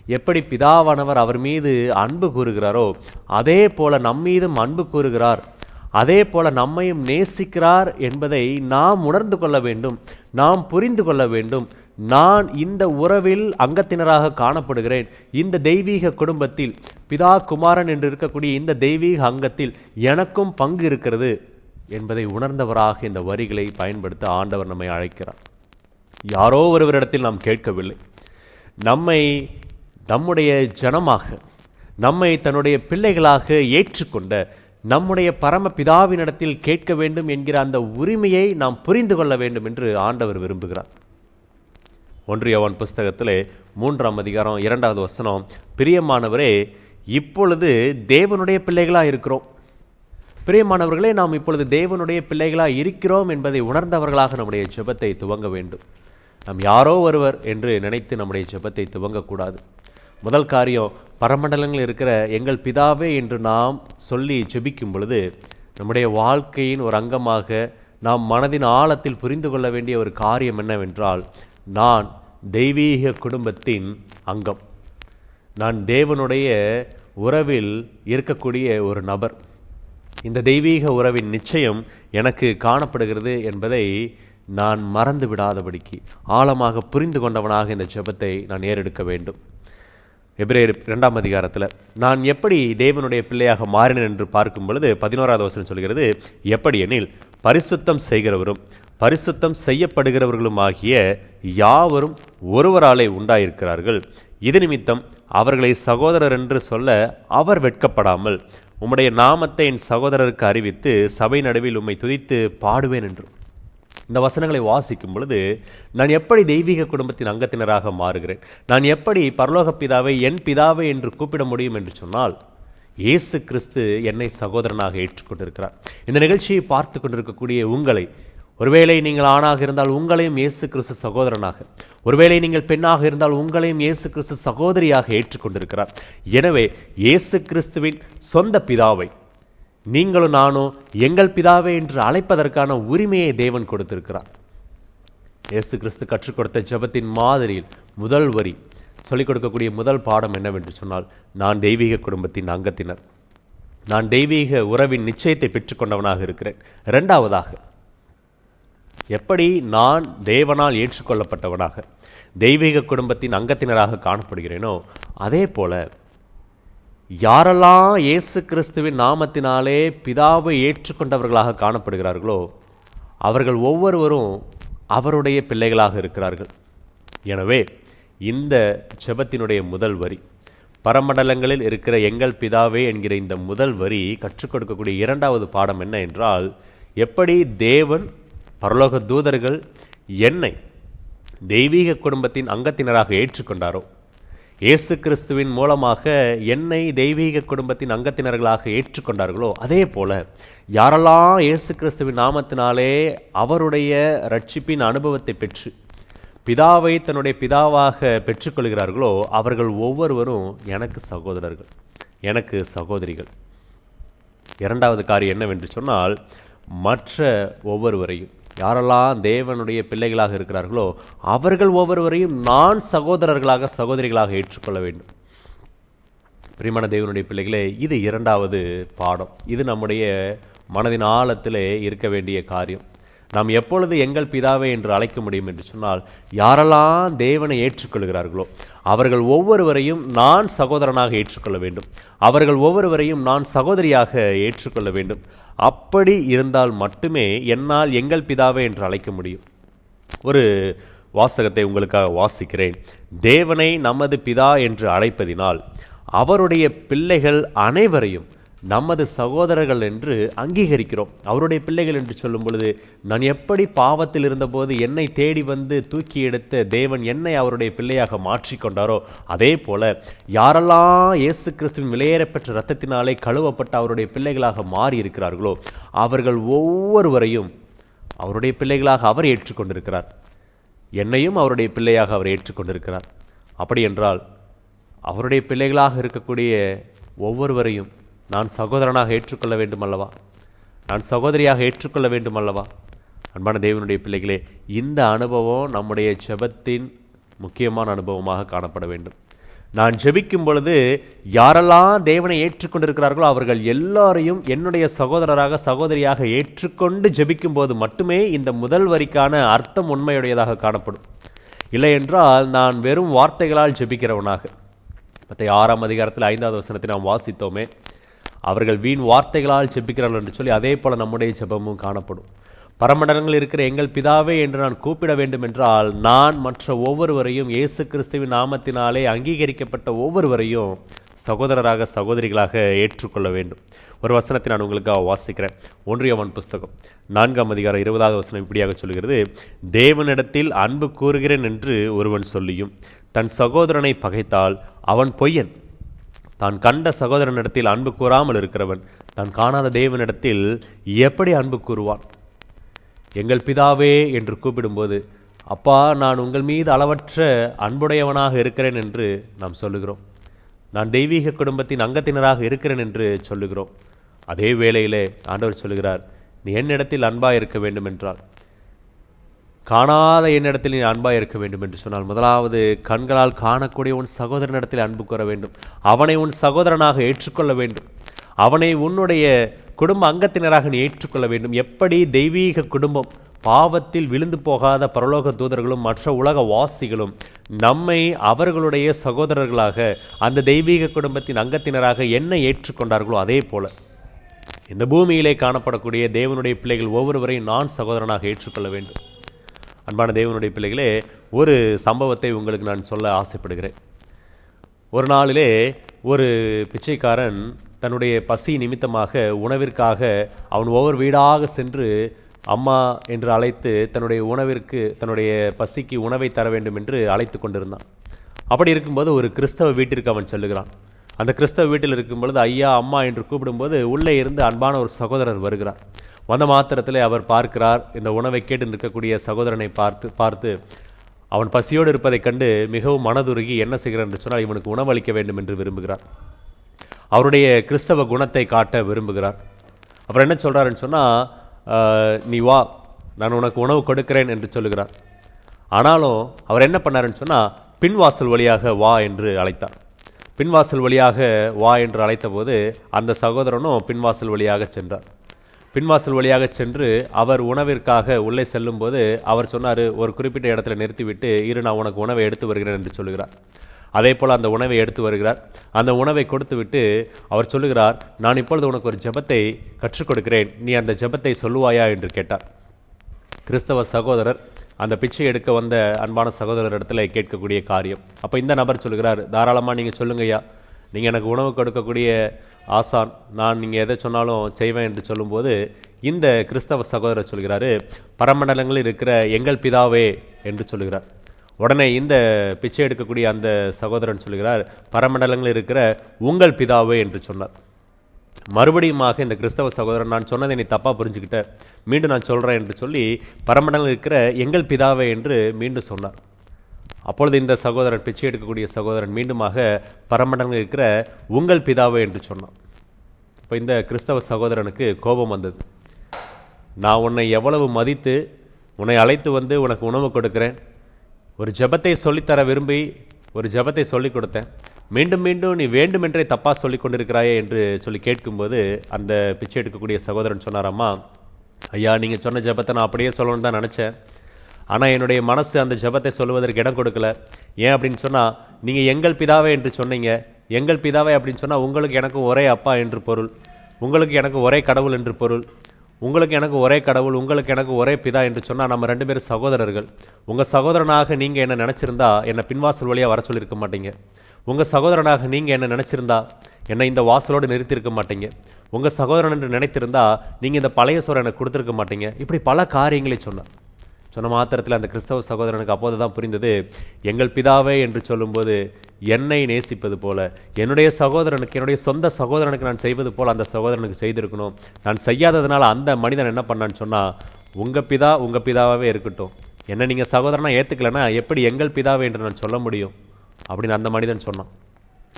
எப்படி பிதாவானவர் அவர் மீது அன்பு கூறுகிறாரோ அதே போல நம்மீதும் அன்பு கூறுகிறார், அதே போல நம்மையும் நேசிக்கிறார் என்பதை நாம் உணர்ந்து கொள்ள வேண்டும், நாம் புரிந்து கொள்ள வேண்டும். நான் இந்த உறவில் அங்கத்தினராக காணப்படுகிறேன், இந்த தெய்வீக குடும்பத்தில் பிதா குமாரன் என்று இருக்கக்கூடிய இந்த தெய்வீக அங்கத்தில் எனக்கும் பங்கு இருக்கிறது என்பதை உணர்ந்தவராக இந்த வரிகளை பயன்படுத்த ஆண்டவர் நம்மை அழைக்கிறார். யாரோ ஒருவரிடத்தில் நாம் கேட்கவில்லை, நம்மை நம்முடைய ஜனமாக, நம்மை தன்னுடைய பிள்ளைகளாக ஏற்றுக்கொண்ட நம்முடைய பரம பிதாவினிடத்தில் கேட்க வேண்டும் என்கிற அந்த உரிமையை நாம் புரிந்து கொள்ள வேண்டும் என்று ஆண்டவர் விரும்புகிறார். 1 யோவான் புஸ்தகத்திலே 3ஆம் அதிகாரம் 2வது வசனம், பிரியமானவரே இப்பொழுது தேவனுடைய பிள்ளைகளாக இருக்கிறோம். பிரியமானவர்களே, நாம் இப்பொழுது தேவனுடைய பிள்ளைகளாக இருக்கிறோம் என்பதை உணர்ந்தவர்களாக நம்முடைய ஜெபத்தை துவங்க வேண்டும். நாம் யாரோ ஒருவர் என்று நினைத்து நம்முடைய ஜெபத்தை துவங்கக்கூடாது. முதல் காரியம், பரமண்டலங்கள் இருக்கிற எங்கள் பிதாவே என்று நாம் சொல்லி ஜெபிக்கும் பொழுது நம்முடைய வாழ்க்கையின் ஒரு அங்கமாக நாம் மனதின் ஆழத்தில் புரிந்து கொள்ள வேண்டிய ஒரு காரியம் என்னவென்றால், நான் தெய்வீக குடும்பத்தின் அங்கம், நான் தேவனுடைய உறவில் இருக்கக்கூடிய ஒரு நபர். இந்த தெய்வீக உறவின் நிச்சயம் எனக்கு காணப்படுகிறது என்பதை நான் மறந்து விடாதபடிக்கு ஆழமாக புரிந்து கொண்டவனாக இந்த ஜெபத்தை நான் ஏறெடுக்க வேண்டும். எபிரேயர் 2ஆம் அதிகாரத்தில் நான் எப்படி தேவனுடைய பிள்ளையாக மாறினேன் என்று பார்க்கும் பொழுது 11வது வசனம் சொல்கிறது, எப்படி எனில் பரிசுத்தம் செய்கிறவரும் பரிசுத்தம் செய்யப்படுகிறவர்களும் ஆகிய யாவரும் ஒருவராலே உண்டாயிருக்கிறார்கள். இது நிமித்தம் அவர்களை சகோதரர் என்று சொல்ல அவர் வெட்கப்படாமல் உம்முடைய நாமத்தை என் சகோதரருக்கு அறிவித்து சபை நடுவில் உம்மை துதித்து பாடுவேன் என்று. இந்த வசனங்களை வாசிக்கும் பொழுது நான் எப்படி தெய்வீக குடும்பத்தின் அங்கத்தினராக மாறுகிறேன், நான் எப்படி பரலோக பிதாவை என் பிதாவை என்று கூப்பிட முடியும் என்று சொன்னால், இயேசு கிறிஸ்து என்னை சகோதரனாக ஏற்றுக்கொண்டிருக்கிறார். இந்த நிகழ்ச்சியை பார்த்து கொண்டிருக்கக்கூடிய உங்களை, ஒருவேளை நீங்கள் ஆணாக இருந்தால் உங்களையும் இயேசு கிறிஸ்து சகோதரனாக, ஒருவேளை நீங்கள் பெண்ணாக இருந்தால் உங்களையும் இயேசு கிறிஸ்து சகோதரியாக ஏற்றுக்கொண்டிருக்கிறார். எனவே இயேசு கிறிஸ்துவின் சொந்த பிதாவை நீங்களும் நானும் எங்கள் பிதாவே என்று அழைப்பதற்கான உரிமையை தேவன் கொடுத்திருக்கிறார். இயேசு கிறிஸ்து கற்றுக் கொடுத்த ஜெபத்தின் மாதிரியில் முதல் வரி சொல்லிக் கொடுக்கக்கூடிய முதல் பாடம் என்னவென்று சொன்னால், நான் தெய்வீக குடும்பத்தின் அங்கத்தினர், நான் தெய்வீக உறவின் நிச்சயத்தை பெற்றுக்கொண்டவனாக இருக்கிறேன். இரண்டாவதாக, எப்படி நான் தேவனால் ஏற்றுக்கொள்ளப்பட்டவனாக தெய்வீக குடும்பத்தின் அங்கத்தினராக காணப்படுகிறேனோ அதே போல யாரெல்லாம் இயேசு கிறிஸ்துவின் நாமத்தினாலே பிதாவை ஏற்றுக்கொண்டவர்களாக காணப்படுகிறார்களோ அவர்கள் ஒவ்வொருவரும் அவருடைய பிள்ளைகளாக இருக்கிறார்கள். எனவே இந்த ஜெபத்தினுடைய முதல் வரி, பரமண்டலங்களில் இருக்கிற எங்கள் பிதாவே என்கிற இந்த முதல் வரி கற்றுக் கொடுக்கக்கூடிய இரண்டாவது பாடம் என்ன என்றால், எப்படி தேவன் பரலோக தூதர்கள் என்னை தெய்வீக குடும்பத்தின் அங்கத்தினராக ஏற்றுக்கொண்டாரோ, இயேசு கிறிஸ்துவின் மூலமாக என்னை தெய்வீக குடும்பத்தின் அங்கத்தினர்களாக ஏற்றுக்கொண்டார்களோ அதே போல யாரெல்லாம் இயேசு கிறிஸ்துவின் நாமத்தினாலே அவருடைய ரட்சிப்பின் அனுபவத்தை பெற்று பிதாவை தன்னுடைய பிதாவாக பெற்றுக்கொள்கிறார்களோ அவர்கள் ஒவ்வொருவரும் எனக்கு சகோதரர்கள், எனக்கு சகோதரிகள். இரண்டாவது காரியம் என்னவென்று சொன்னால், மற்ற ஒவ்வொருவரையும், யாரெல்லாம் தேவனுடைய பிள்ளைகளாக இருக்கிறார்களோ அவர்கள் ஒவ்வொருவரையும் நான் சகோதரர்களாக சகோதரிகளாக ஏற்றுக்கொள்ள வேண்டும். பிரியமான தேவனுடைய பிள்ளைகளே, இது இரண்டாவது பாடம். இது நம்முடைய மனதின் ஆழத்திலே இருக்க வேண்டிய காரியம். நாம் எப்பொழுது எங்கள் பிதாவே என்று அழைக்க முடியும் என்று சொன்னால், யாரெல்லாம் தேவனை ஏற்றுக்கொள்கிறார்களோ அவர்கள் ஒவ்வொருவரையும் நான் சகோதரனாக ஏற்றுக்கொள்ள வேண்டும், அவர்கள் ஒவ்வொருவரையும் நான் சகோதரியாக ஏற்றுக்கொள்ள வேண்டும். அப்படி இருந்தால் மட்டுமே என்னால் எங்கள் பிதாவே என்று அழைக்க முடியும். ஒரு வாசகத்தை உங்களுக்காக வாசிக்கிறேன். தேவனை நமது பிதா என்று அழைப்பதினால் அவருடைய பிள்ளைகள் அனைவரையும் நமது சகோதரர்கள் என்று அங்கீகரிக்கிறோம். அவருடைய பிள்ளைகள் என்று சொல்லும் பொழுது, நான் எப்படி பாவத்தில் இருந்தபோது என்னை தேடி வந்து தூக்கி எடுத்த தேவன் என்னை அவருடைய பிள்ளையாக மாற்றிக்கொண்டாரோ, அதே போல யாரெல்லாம் இயேசு கிறிஸ்துவின் விலையேறப்பெற்ற இரத்தத்தினாலே கழுவப்பட்ட அவருடைய பிள்ளைகளாக மாறி இருக்கிறார்களோ அவர்கள் ஒவ்வொருவரையும் அவருடைய பிள்ளைகளாக அவர் ஏற்றுக்கொண்டிருக்கிறார். என்னையும் அவருடைய பிள்ளையாக அவர் ஏற்றுக்கொண்டிருக்கிறார். அப்படி என்றால் அவருடைய பிள்ளைகளாக இருக்கக்கூடிய ஒவ்வொருவரையும் நான் சகோதரனாக ஏற்றுக்கொள்ள வேண்டும் அல்லவா? நான் சகோதரியாக ஏற்றுக்கொள்ள வேண்டும் அல்லவா? அன்பான தேவனுடைய பிள்ளைகளே, இந்த அனுபவம் நம்முடைய ஜெபத்தின் முக்கியமான அனுபவமாக காணப்பட வேண்டும். நான் ஜெபிக்கும் பொழுது யாரெல்லாம் தேவனை ஏற்றுக்கொண்டிருக்கிறார்களோ அவர்கள் எல்லாரையும் என்னுடைய சகோதரராக சகோதரியாக ஏற்றுக்கொண்டு ஜெபிக்கும் போது மட்டுமே இந்த முதல் வரிக்கான அர்த்தம் உண்மையுடையதாக காணப்படும். இல்லை என்றால் நான் வெறும் வார்த்தைகளால் ஜெபிக்கிறவனாக, மத்திய 6ஆம் அதிகாரத்தில் 5வது வசனத்தை நாம் வாசித்தோமே, அவர்கள் வீண் வார்த்தைகளால் ஜெபிக்கிறார்கள் என்று சொல்லி அதே போல நம்முடைய ஜெபமும் காணப்படும். பரமண்டலங்கள் இருக்கிற எங்கள் பிதாவே என்று நான் கூப்பிட வேண்டும் என்றால் நான் மற்ற ஒவ்வொருவரையும் இயேசு கிறிஸ்துவின் நாமத்தினாலே அங்கீகரிக்கப்பட்ட ஒவ்வொருவரையும் சகோதரராக சகோதரிகளாக ஏற்றுக்கொள்ள வேண்டும். ஒரு வசனத்தை நான் உங்களுக்காக வாசிக்கிறேன். 1 யோவான் புஸ்தகம் 4ஆம் அதிகாரம் 20வது வசனம் இப்படியாக சொல்கிறது, தேவனிடத்தில் அன்பு கூறுகிறேன் என்று ஒருவன் சொல்லியும் தன் சகோதரனை பகைத்தால் அவன் பொய்யன். தான் கண்ட சகோதரனிடத்தில் அன்பு கூறாமல் இருக்கிறவன் தான் காணாத தேவனிடத்தில் எப்படி அன்பு கூறுவான்? எங்கள் பிதாவே என்று கூப்பிடும்போது, அப்பா நான் உங்கள் மீது அளவற்ற அன்புடையவனாக இருக்கிறேன் என்று நாம் சொல்லுகிறோம். நான் தெய்வீக குடும்பத்தின் அங்கத்தினராக இருக்கிறேன் என்று சொல்லுகிறோம். அதே வேளையிலே ஆண்டவர் சொல்லுகிறார், நீ என்னிடத்தில் அன்பாக இருக்க வேண்டும் என்றால், காணாத என்னிடத்தில் நீ அன்பாக இருக்க வேண்டும் என்று சொன்னால், முதலாவது கண்களால் காணக்கூடிய உன் சகோதரனிடத்தில் அன்பு கூற வேண்டும். அவனை உன் சகோதரனாக ஏற்றுக்கொள்ள வேண்டும். அவனை உன்னுடைய குடும்ப அங்கத்தினராக நீ ஏற்றுக்கொள்ள வேண்டும். எப்படி தெய்வீக குடும்பம், பாவத்தில் விழுந்து போகாத பரலோக தூதர்களும் மற்ற உலக வாசிகளும் நம்மை அவர்களுடைய சகோதரர்களாக, அந்த தெய்வீக குடும்பத்தின் அங்கத்தினராக என்னை ஏற்றுக்கொண்டார்களோ, அதே போல இந்த பூமியிலே காணப்படக்கூடிய தேவனுடைய பிள்ளைகள் ஒவ்வொருவரையும் நான் சகோதரனாக ஏற்றுக்கொள்ள வேண்டும். அன்பான தேவனுடைய பிள்ளைகளே, ஒரு சம்பவத்தை உங்களுக்கு நான் சொல்ல ஆசைப்படுகிறேன். ஒரு நாளிலே ஒரு பிச்சைக்காரன் தன்னுடைய பசி நிமித்தமாக உணவிற்காக அவன் ஒவ்வொரு வீடாக சென்று அம்மா என்று அழைத்து தன்னுடைய உணவிற்கு, தன்னுடைய பசிக்கு உணவை தர வேண்டும் என்று அழைத்து கொண்டிருந்தான். அப்படி இருக்கும்போது ஒரு கிறிஸ்தவ வீட்டிற்கு அவன் செல்லுகிறான். அந்த கிறிஸ்தவ வீட்டில் இருக்கும் பொழுது ஐயா அம்மா என்று கூப்பிடும்போது உள்ளே இருந்து அன்பான ஒரு சகோதரர் வருகிறார். வந்த மாத்திரத்திலே அவர் பார்க்கிறார், இந்த உணவை கேட்டு நிற்கக்கூடிய சகோதரனை பார்த்து அவன் பசியோடு இருப்பதைக் கண்டு மிகவும் மனதுருகி என்ன செய்கிறார் என்று சொன்னால், இவனுக்கு உணவளிக்க வேண்டும் என்று விரும்புகிறார். அவருடைய கிறிஸ்தவ குணத்தை காட்ட விரும்புகிறார். அப்புறம் என்ன சொல்கிறாருன்னு சொன்னால், நீ வா, நான் உனக்கு உணவு கொடுக்கிறேன் என்று சொல்லுகிறார். ஆனாலும் அவர் என்ன பண்ணாருன்னு சொன்னால், பின்வாசல் வழியாக வா என்று அழைத்தார். பின்வாசல் வழியாக வா என்று அழைத்த போது அந்த சகோதரனும் பின்வாசல் வழியாக சென்றார். பின்வாசல் வழியாக சென்று அவர் உணவிற்காக உள்ளே செல்லும்போது அவர் சொன்னார், ஒரு குறிப்பிட்ட இடத்துல நிறுத்திவிட்டு இரு, நான் உனக்கு உணவை எடுத்து வருகிறேன் என்று சொல்லுகிறார். அதே போல் அந்த உணவை எடுத்து வருகிறார். அந்த உணவை கொடுத்து விட்டு அவர் சொல்லுகிறார், நான் இப்பொழுது உனக்கு ஒரு ஜெபத்தை கற்றுக் கொடுக்கிறேன், நீ அந்த ஜெபத்தை சொல்லுவாயா என்று கேட்டார். கிறிஸ்தவ சகோதரர் அந்த பிச்சை எடுக்க வந்த அன்பான சகோதரர் இடத்துல கேட்கக்கூடிய காரியம். அப்போ இந்த நபர் சொல்லுகிறார், தாராளமாக நீங்கள் சொல்லுங்கய்யா, நீங்கள் எனக்கு உணவு கொடுக்கக்கூடிய ஆசான், நான் நீங்கள் எதை சொன்னாலும் செய்வேன் என்று சொல்லும்போது இந்த கிறிஸ்தவ சகோதரர் சொல்கிறாரு, பரமண்டலங்களில் இருக்கிற எங்கள் பிதாவே என்று சொல்லுகிறார். உடனே இந்த பிச்சை எடுக்கக்கூடிய அந்த சகோதரன் சொல்கிறார், பரமண்டலங்களில் இருக்கிற உங்கள் பிதாவே என்று சொன்னார். மறுபடியுமாக இந்த கிறிஸ்தவ சகோதரன், நான் சொன்னதை நீ தப்பாக புரிஞ்சுக்கிட்ட, மீண்டும் நான் சொல்கிறேன் என்று சொல்லி பரமண்டலங்களில் இருக்கிற எங்கள் பிதாவே என்று மீண்டும் சொன்னார். அப்பொழுது இந்த சகோதரன், பிச்சை எடுக்கக்கூடிய சகோதரன் மீண்டுமாக பரமண்டலங்களில் இருக்கிற உங்கள் பிதாவே என்று சொன்னான். இப்போ இந்த கிறிஸ்தவ சகோதரனுக்கு கோபம் வந்தது. நான் உன்னை எவ்வளவு மதித்து உன்னை அழைத்து வந்து உனக்கு உணவு கொடுக்கிறேன், ஒரு ஜெபத்தை சொல்லித்தர விரும்பி ஒரு ஜெபத்தை சொல்லிக் கொடுத்தேன், மீண்டும் மீண்டும் நீ வேண்டுமென்றே தப்பாக சொல்லி கொண்டிருக்கிறாயே என்று சொல்லி கேட்கும்போது அந்த பிச்சை எடுக்கக்கூடிய சகோதரன் சொன்னாராம்மா, ஐயா நீங்கள் சொன்ன ஜெபத்தை நான் அப்படியே சொல்லணும்னு தான் நினச்சேன், ஆனால் என்னுடைய மனசு அந்த ஜெபத்தை சொல்லுவதற்கு இடம் கொடுக்கல. ஏன் அப்படின்னு சொன்னால், நீங்கள் எங்கள் பிதாவே என்று சொன்னீங்க, எங்கள் பிதாவே அப்படின்னு சொன்னால் உங்களுக்கு எனக்கு ஒரே அப்பா என்று பொருள், உங்களுக்கு எனக்கு ஒரே கடவுள் என்று பொருள், உங்களுக்கு எனக்கு ஒரே கடவுள், உங்களுக்கு எனக்கு ஒரே பிதா என்று சொன்னால் நம்ம 2 பேரும் சகோதரர்கள். உங்கள் சகோதரனாக நீங்கள் என்ன நினச்சிருந்தா என்னை பின்வாசல் வழியாக வர சொல்லியிருக்க மாட்டீங்க. உங்கள் சகோதரனாக நீங்கள் என்ன நினச்சிருந்தா என்னை இந்த வாசலோடு நிறுத்தியிருக்க மாட்டீங்க. உங்கள் சகோதரன் என்று நினைத்திருந்தா நீங்கள் இந்த பழைய சோறை எனக்கு கொடுத்துருக்க மாட்டீங்க. இப்படி பல காரியங்களை சொன்ன மாத்திரத்தில் அந்த கிறிஸ்தவ சகோதரனுக்கு அப்போது தான் புரிந்தது, எங்கள் பிதாவே என்று சொல்லும்போது என்னை நேசிப்பது போல என்னுடைய சகோதரனுக்கு, என்னுடைய சொந்த சகோதரனுக்கு நான் செய்வது போல் அந்த சகோதரனுக்கு செய்திருக்கணும். நான் செய்யாததுனால அந்த மனிதன் என்ன பண்ணான்னு சொன்னால், உங்கள் பிதா உங்கள் பிதாவே இருக்கட்டும், என்னை நீங்கள் சகோதரனாக ஏற்றுக்கலைன்னா எப்படி எங்கள் பிதாவே என்று நான் சொல்ல முடியும் அப்படின்னு அந்த மனிதன் சொன்னான்.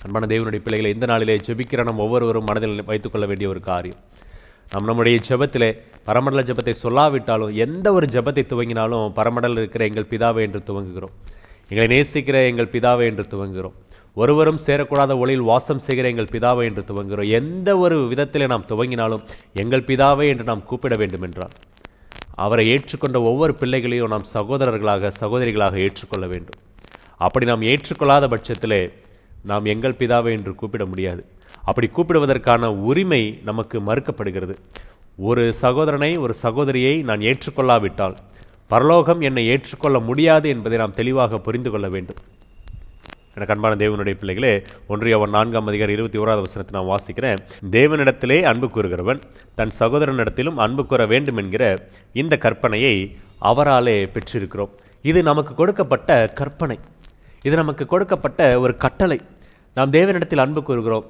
அன்பான தேவனுடைய பிள்ளைகளை, இந்த நாளிலே ஜெபிக்கிற நம்ம ஒவ்வொருவரும் மனதில் வைத்துக்கொள்ள வேண்டிய ஒரு காரியம், நம்முடைய ஜெபத்திலே பரமண்டல ஜெபத்தை சொல்லாவிட்டாலும் எந்த ஒரு ஜெபத்தை துவங்கினாலும் பரமண்டலில் இருக்கிற எங்கள் பிதாவே என்று துவங்குகிறோம், எங்களை நேசிக்கிற எங்கள் பிதாவே என்று துவங்குகிறோம், ஒருவரும் சேரக்கூடாத ஒளியில் வாசம் செய்கிற எங்கள் பிதாவே என்று துவங்குகிறோம். எந்த ஒரு விதத்திலே நாம் துவங்கினாலும் எங்கள் பிதாவே என்று நாம் கூப்பிட வேண்டும் என்றால் அவரை ஏற்றுக்கொண்ட ஒவ்வொரு பிள்ளைகளையும் நாம் சகோதரர்களாக சகோதரிகளாக ஏற்றுக்கொள்ள வேண்டும். அப்படி நாம் ஏற்றுக்கொள்ளாத பட்சத்திலே நாம் எங்கள் பிதாவே என்று கூப்பிட முடியாது. அப்படி கூப்பிடுவதற்கான உரிமை நமக்கு மறுக்கப்படுகிறது. ஒரு சகோதரனை ஒரு சகோதரியை நான் ஏற்றுக்கொள்ளாவிட்டால் பரலோகம் என்னை ஏற்றுக்கொள்ள முடியாது என்பதை நாம் தெளிவாக புரிந்து கொள்ள வேண்டும். எனக்கு அன்பான தேவனுடைய பிள்ளைகளே, 1 யோவான் 4:21 நான் வாசிக்கிறேன். தேவனிடத்திலே அன்பு கூறுகிறவன் தன் சகோதரனிடத்திலும் அன்பு கூற வேண்டும் என்கிற இந்த கற்பனையை அவராலே பெற்றிருக்கிறோம். இது நமக்கு கொடுக்கப்பட்ட கற்பனை, இது நமக்கு கொடுக்கப்பட்ட ஒரு கட்டளை. நாம் தேவனிடத்தில் அன்பு கூறுகிறோம்,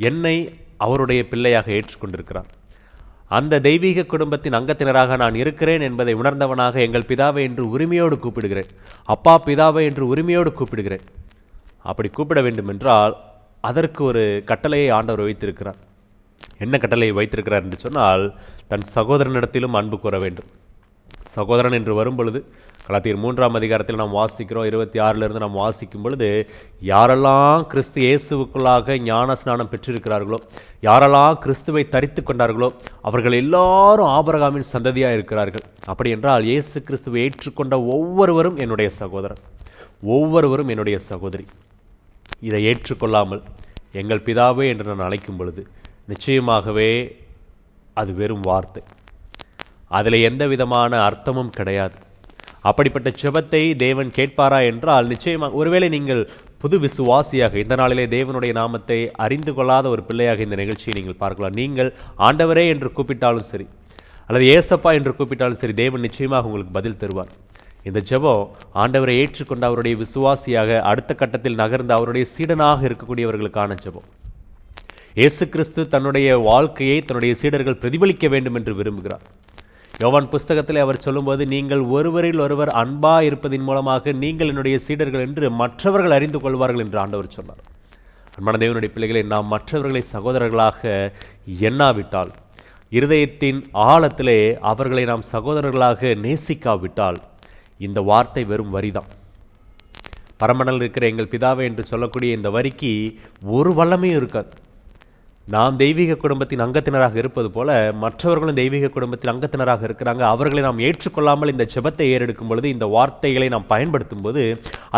என்னை அவருடைய பிள்ளையாக ஏற்றுக்கொண்டிருக்கிறார். அந்த தெய்வீக குடும்பத்தின் அங்கத்தினராக நான் இருக்கிறேன் என்பதை உணர்ந்தவனாக எங்கள் பிதாவை என்று உரிமையோடு கூப்பிடுகிறேன், அப்பா பிதாவை என்று உரிமையோடு கூப்பிடுகிறேன். அப்படி கூப்பிட வேண்டும் என்றால் அதற்கு ஒரு கட்டளையை ஆண்டவர் வைத்திருக்கிறார். என்ன கட்டளையை வைத்திருக்கிறார் என்று சொன்னால், தன் சகோதரனிடத்திலும் அன்பு கூற வேண்டும். சகோதரன் என்று வரும்பொழுது கலாத்தியர் 3 நாம் வாசிக்கிறோம், 26 நாம் வாசிக்கும் பொழுது, யாரெல்லாம் கிறிஸ்து இயேசுவுக்குள்ளாக ஞான ஸ்நானம் பெற்றிருக்கிறார்களோ, யாரெல்லாம் கிறிஸ்துவை தரித்து கொண்டார்களோ அவர்கள் எல்லாரும் ஆபிரகாமின் சந்ததியாக இருக்கிறார்கள். அப்படி என்றால் இயேசு கிறிஸ்துவை ஏற்றுக்கொண்ட ஒவ்வொருவரும் என்னுடைய சகோதரன், ஒவ்வொருவரும் என்னுடைய சகோதரி. இதை ஏற்றுக்கொள்ளாமல் எங்கள் பிதாவே என்று நான் அழைக்கும் பொழுது நிச்சயமாகவே அது வெறும் வார்த்தை, அதில் எந்த விதமான அர்த்தமும் கிடையாது. அப்படிப்பட்ட ஜெபத்தை தேவன் கேட்பாரா என்றால் நிச்சயமாக, ஒருவேளை நீங்கள் புது விசுவாசியாக இந்த நாளிலே தேவனுடைய நாமத்தை அறிந்து கொள்ளாத ஒரு பிள்ளையாக இந்த நிகழ்ச்சியை நீங்கள் பார்க்கலாம். நீங்கள் ஆண்டவரே என்று கூப்பிட்டாலும் சரி, அல்லது ஏசப்பா என்று கூப்பிட்டாலும் சரி, தேவன் நிச்சயமாக உங்களுக்கு பதில் தருவார். இந்த ஜெபம் ஆண்டவரை ஏற்றுக்கொண்ட அவருடைய விசுவாசியாக அடுத்த கட்டத்தில் நகர்ந்து அவருடைய சீடனாக இருக்கக்கூடியவர்களுக்கான ஜெபம். இயேசு கிறிஸ்து தன்னுடைய வாழ்க்கையை தன்னுடைய சீடர்கள் பிரதிபலிக்க வேண்டும் என்று விரும்புகிறார். யோவான் புஸ்தகத்தில் அவர் சொல்லும்போது, நீங்கள் ஒருவரில் ஒருவர் அன்பா இருப்பதின் மூலமாக நீங்கள் என்னுடைய சீடர்கள் என்று மற்றவர்கள் அறிந்து கொள்வார்கள் என்று ஆண்டவர் சொன்னார். அன்பான தேவனுடைய பிள்ளைகளை, நாம் மற்றவர்களை சகோதரர்களாக எண்ணாவிட்டால், இருதயத்தின் ஆழத்திலே அவர்களை நாம் சகோதரர்களாக நேசிக்காவிட்டால், இந்த வார்த்தை வெறும் வரிதான். பரமண்டலில் இருக்கிற எங்கள் பிதாவே என்று சொல்லக்கூடிய இந்த வரிக்கு ஒரு வல்லமையும் இருக்காது. நாம் தெய்வீக குடும்பத்தின் அங்கத்தினராக இருப்பது போல மற்றவர்களும் தெய்வீக குடும்பத்தின் அங்கத்தினராக இருக்கிறாங்க. அவர்களை நாம் ஏற்றுக்கொள்ளாமல் இந்த ஜெபத்தை ஏறெடுக்கும் பொழுது, இந்த வார்த்தைகளை நாம் பயன்படுத்தும் போது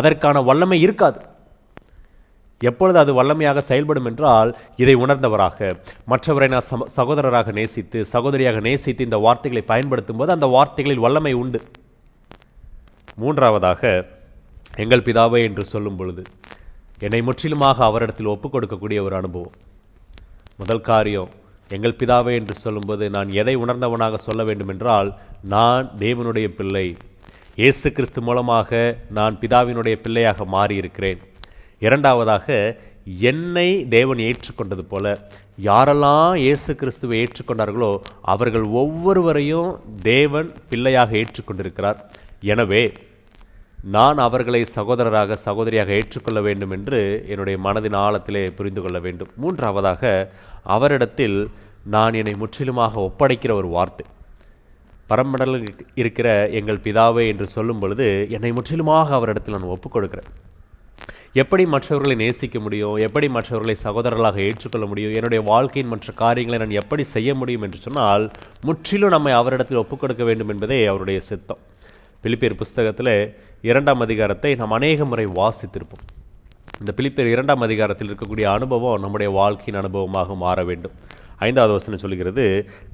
அதற்கான வல்லமை இருக்காது. எப்பொழுது அது வல்லமையாக செயல்படும் என்றால், இதை உணர்ந்தவராக மற்றவரை நான் சகோதரராக நேசித்து சகோதரியாக நேசித்து இந்த வார்த்தைகளை பயன்படுத்தும் போது அந்த வார்த்தைகளில் வல்லமை உண்டு. மூன்றாவதாக, எங்கள் பிதாவே என்று சொல்லும் பொழுது என்னை முற்றிலுமாக அவரிடத்தில் ஒப்புக் கொடுக்கக்கூடிய ஒரு அனுபவம். முதல் காரியம், எங்கள் பிதாவே என்று சொல்லும்போது நான் எதை உணர்ந்தவனாக சொல்ல வேண்டும் என்றால், நான் தேவனுடைய பிள்ளை, இயேசு கிறிஸ்து மூலமாக நான் பிதாவினுடைய பிள்ளையாக மாறியிருக்கிறேன். இரண்டாவதாக, என்னை தேவன் ஏற்றுக்கொண்டது போல யாரெல்லாம் இயேசு கிறிஸ்துவை ஏற்றுக்கொண்டார்களோ அவர்கள் ஒவ்வொருவரையும் தேவன் பிள்ளையாக ஏற்றுக்கொண்டிருக்கிறார். எனவே நான் அவர்களை சகோதரராக சகோதரியாக ஏற்றுக்கொள்ள வேண்டும் என்று என்னுடைய மனதின் ஆழத்திலே புரிந்து கொள்ள வேண்டும். மூன்றாவதாக, அவரிடத்தில் நான் என்னை முற்றிலுமாக ஒப்படைக்கிற ஒரு வார்த்தை. பரமண்டலில் இருக்கிற எங்கள் பிதாவே என்று சொல்லும் பொழுது என்னை முற்றிலுமாக அவரிடத்தில் நான் ஒப்புக் கொடுக்கிறேன். எப்படி மற்றவர்களை நேசிக்க முடியும், எப்படி மற்றவர்களை சகோதரர்களாக ஏற்றுக்கொள்ள முடியும், என்னுடைய வாழ்க்கையின் மற்ற காரியங்களை நான் எப்படி செய்ய முடியும் என்று சொன்னால் முற்றிலும் நம்மை அவரிடத்தில் ஒப்புக் கொடுக்க வேண்டும் என்பதே அவருடைய சித்தம். பிலிப்பியர் புஸ்தகத்தில் 2ஆம் அதிகாரத்தை நாம் அநேக முறை வாசித்திருப்போம். இந்த பிலிப்பியர் 2ஆம் அதிகாரத்தில் இருக்கக்கூடிய அனுபவம் நம்முடைய வாழ்க்கையின் அனுபவமாக மாற வேண்டும். 5வது வசனம் சொல்கிறது,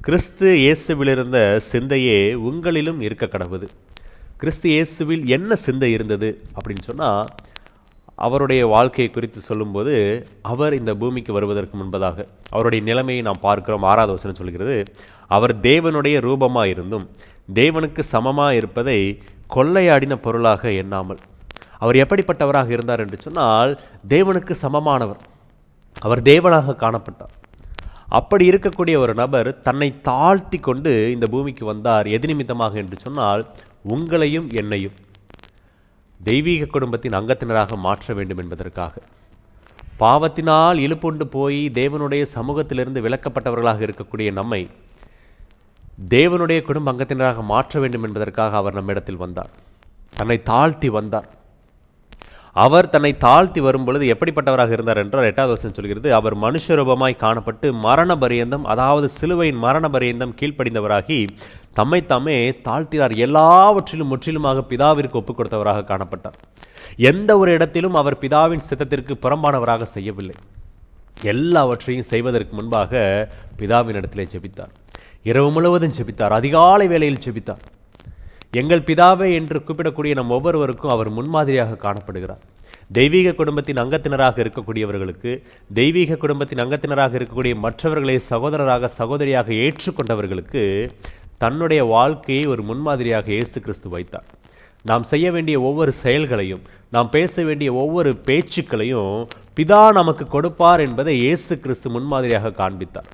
கிறிஸ்து இயேசுவிலிருந்த சிந்தையே உங்களிலும் இருக்க கடவுது. கிறிஸ்து இயேசுவில் என்ன சிந்தை இருந்தது அப்படின்னு சொன்னால், அவருடைய வாழ்க்கையை குறித்து சொல்லும்போது அவர் இந்த பூமிக்கு வருவதற்கு முன்பதாக அவருடைய நிலைமையை நாம் பார்க்கிறோம். 6வது வசனம் சொல்கிறது, அவர் தேவனுடைய ரூபமாக இருந்தும் தேவனுக்கு சமமாக இருப்பதை கொள்ளையாடின பொருளாக எண்ணாமல். அவர் எப்படிப்பட்டவராக இருந்தார் என்று சொன்னால், தேவனுக்கு சமமானவர், அவர் தேவனாக காணப்பட்டார். அப்படி இருக்கக்கூடிய ஒரு நபர் தன்னை தாழ்த்தி கொண்டு இந்த பூமிக்கு வந்தார். எது நிமித்தமாக என்று சொன்னால், உங்களையும் என்னையும் தெய்வீக குடும்பத்தின் அங்கத்தினராக மாற்ற வேண்டும் என்பதற்காக. பாவத்தினால் இழுப்புண்டு போய் தேவனுடைய சமூகத்திலிருந்து விலக்கப்பட்டவர்களாக இருக்கக்கூடிய நம்மை தேவனுடைய குடும்ப அங்கத்தினராக மாற்ற வேண்டும் என்பதற்காக அவர் நம்மிடத்தில் வந்தார், தன்னை தாழ்த்தி வந்தார். அவர் தன்னை தாழ்த்தி வரும் பொழுது எப்படிப்பட்டவராக இருந்தார் என்றால் 8வது வசனம் சொல்கிறது, அவர் மனுஷ ரூபமாய் காணப்பட்டு மரண பரியந்தம், அதாவது சிலுவையின் மரண பரியந்தம் கீழ்ப்படிந்தவராகி தம்மைத்தாமே தாழ்த்தினார். எல்லாவற்றிலும் முற்றிலுமாக பிதாவிற்கு ஒப்புக் கொடுத்தவராக காணப்பட்டார். எந்த ஒரு இடத்திலும் அவர் பிதாவின் சித்தத்திற்கு புறம்பானவராக செய்யவில்லை. எல்லாவற்றையும் செய்வதற்கு முன்பாக பிதாவின் இடத்திலே ஜெபித்தார். இரவு முழுவதும் ஜெபித்தார், அதிகாலை வேளையில் ஜெபித்தார். எங்கள் பிதாவே என்று கூப்பிடக்கூடிய நம் ஒவ்வொருவருக்கும் அவர் முன்மாதிரியாக காணப்படுகிறார். தெய்வீக குடும்பத்தின் அங்கத்தினராக இருக்கக்கூடியவர்களுக்கு, தெய்வீக குடும்பத்தின் அங்கத்தினராக இருக்கக்கூடிய மற்றவர்களை சகோதரராக சகோதரியாக ஏற்றுக்கொண்டவர்களுக்கு தன்னுடைய வாழ்க்கையை ஒரு முன்மாதிரியாக இயேசு கிறிஸ்து வைத்தார். நாம் செய்ய வேண்டிய ஒவ்வொரு செயல்களையும், நாம் பேச வேண்டிய ஒவ்வொரு பேச்சுக்களையும் பிதா நமக்கு கொடுப்பார் என்பதை இயேசு கிறிஸ்து முன்மாதிரியாக காண்பித்தார்.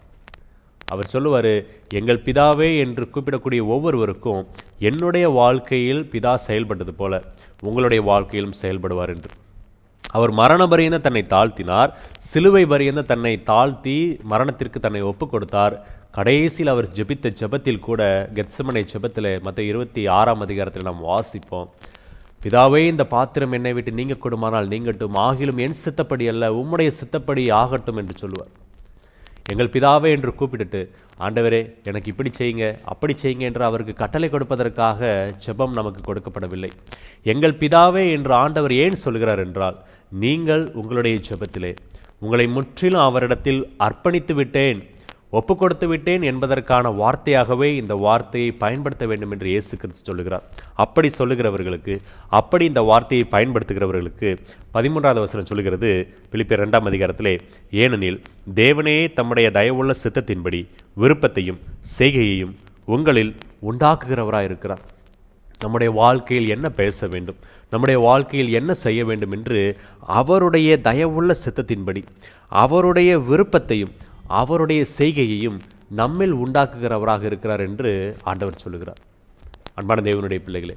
அவர் சொல்லுவார், எங்கள் பிதாவே என்று கூப்பிடக்கூடிய ஒவ்வொருவருக்கும் என்னுடைய வாழ்க்கையில் பிதா செயல்பட்டது போல உங்களுடைய வாழ்க்கையிலும் செயல்படுவார் என்று. அவர் மரண பரியந்த தன்னை தாழ்த்தினார், சிலுவை பரியந்த தன்னை தாழ்த்தி மரணத்திற்கு தன்னை ஒப்புக் கொடுத்தார். கடைசியில் அவர் ஜெபித்த ஜெபத்தில் கூட, கெத்செமனே ஜெபத்தில் மத்தேயு 26ஆம் அதிகாரத்தில் நாம் வாசிப்போம், பிதாவே இந்த பாத்திரம் என்னை விட்டு நீங்க கொடுமானால் நீங்கட்டும், ஆகிலும் என் சித்தப்படி அல்ல உம்முடைய சித்தப்படி ஆகட்டும் என்று சொல்லுவார். எங்கள் பிதாவே என்று கூப்பிட்டுட்டு, ஆண்டவரே எனக்கு இப்படி செய்யுங்க அப்படி செய்யுங்க என்று அவருக்கு கட்டளை கொடுப்பதற்காக ஜெபம் நமக்கு கொடுக்கப்படவில்லை. எங்கள் பிதாவே என்று ஆண்டவர் ஏன் சொல்கிறார் என்றால், நீங்கள் உங்களுடைய ஜெபத்திலே உங்களை முற்றிலும் அவரிடத்தில் அர்ப்பணித்து விட்டேன், ஒப்பு கொடுத்து விட்டேன் என்பதற்கான வார்த்தையாகவே இந்த வார்த்தையை பயன்படுத்த வேண்டும் என்று இயேசு கிறிஸ்து சொல்லுகிறார். அப்படி சொல்லுகிறவர்களுக்கு, அப்படி இந்த வார்த்தையை பயன்படுத்துகிறவர்களுக்கு 13வது வசனம் சொல்லுகிறது, பிலிப்பியர் 2ஆம் அதிகாரத்திலே, ஏனெனில் தேவனே தம்முடைய தயவுள்ள சித்தத்தின்படி விருப்பத்தையும் செய்கையையும் உங்களில் உண்டாக்குகிறவராயிருக்கிறார். நம்முடைய வாழ்க்கையில் என்ன பேச வேண்டும், நம்முடைய வாழ்க்கையில் என்ன செய்ய வேண்டும் என்று அவருடைய தயவுள்ள சித்தத்தின்படி அவருடைய விருப்பத்தையும் அவருடைய செய்கையையும் நம்மில் உண்டாக்குகிறவராக இருக்கிறார் என்று ஆண்டவர் சொல்லுகிறார். அன்பான தேவனுடைய பிள்ளைகளே,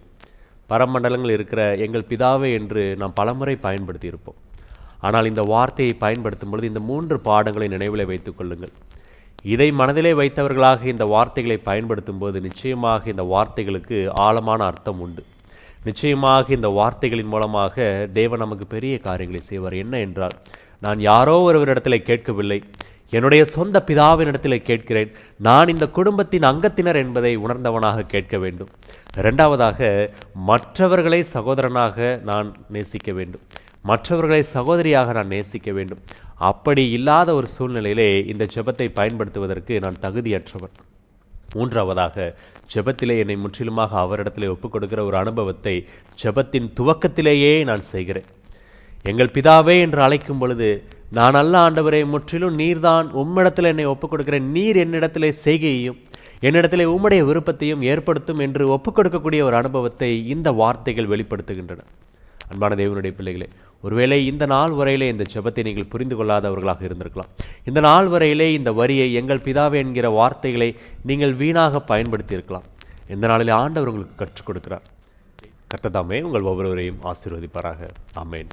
பரமண்டலங்கள் இருக்கிற எங்கள் பிதாவே என்று நாம் பலமுறை பயன்படுத்தி இருப்போம். ஆனால் இந்த வார்த்தையை பயன்படுத்தும் பொழுது இந்த 3 பாடங்களை நினைவில் வைத்துக் கொள்ளுங்கள். இதை மனதிலே வைத்தவர்களாக இந்த வார்த்தைகளை பயன்படுத்தும் போது நிச்சயமாக இந்த வார்த்தைகளுக்கு ஆழமான அர்த்தம் உண்டு. நிச்சயமாக இந்த வார்த்தைகளின் மூலமாக தேவன் நமக்கு பெரிய காரியங்களை செய்வார். என்ன என்றால், நான் யாரோ ஒருவரிடத்தில் கேட்கவில்லை, என்னுடைய சொந்த பிதாவினிடத்தில் கேட்கிறேன். நான் இந்த குடும்பத்தின் அங்கத்தினர் என்பதை உணர்ந்தவனாக கேட்க வேண்டும். 2வதாக, மற்றவர்களை சகோதரனாக நான் நேசிக்க வேண்டும், மற்றவர்களை சகோதரியாக நான் நேசிக்க வேண்டும். அப்படி இல்லாத ஒரு சூழ்நிலையிலே இந்த ஜெபத்தை பயன்படுத்துவதற்கு நான் தகுதியற்றவன். 3வதாக, ஜெபத்திலே என்னை முற்றிலுமாக அவரிடத்திலே ஒப்புக் கொடுக்கிற ஒரு அனுபவத்தை ஜெபத்தின் துவக்கத்திலேயே நான் செய்கிறேன். எங்கள் பிதாவே என்று அழைக்கும் பொழுது, நான் அல்ல ஆண்டவரே, முற்றிலும் நீர்தான், உம்மிடத்தில் என்னை ஒப்புக் கொடுக்கிறேன், நீர் என்னிடத்திலே செய்கையையும் என்னிடத்திலே உம்முடைய விருப்பத்தையும் ஏற்படுத்தும் என்று ஒப்புக் கொடுக்கக்கூடிய ஒரு அனுபவத்தை இந்த வார்த்தைகள் வெளிப்படுத்துகின்றன. அன்பான தேவனுடைய பிள்ளைகளே, ஒருவேளை இந்த நாள் வரையிலே இந்த ஜெபத்தை நீங்கள் புரிந்து கொள்ளாதவர்களாக இருந்திருக்கலாம். இந்த நாள் வரையிலே இந்த வரியை, எங்கள் பிதாவே என்கிற வார்த்தைகளை நீங்கள் வீணாக பயன்படுத்தி இருக்கலாம். இந்த நாளிலே ஆண்டவர் உங்களுக்கு கற்றுக் கொடுக்கிறார். கர்த்தர் தாமே உங்கள் ஒவ்வொருவரையும் ஆசீர்வதிப்பாராக. ஆமென்.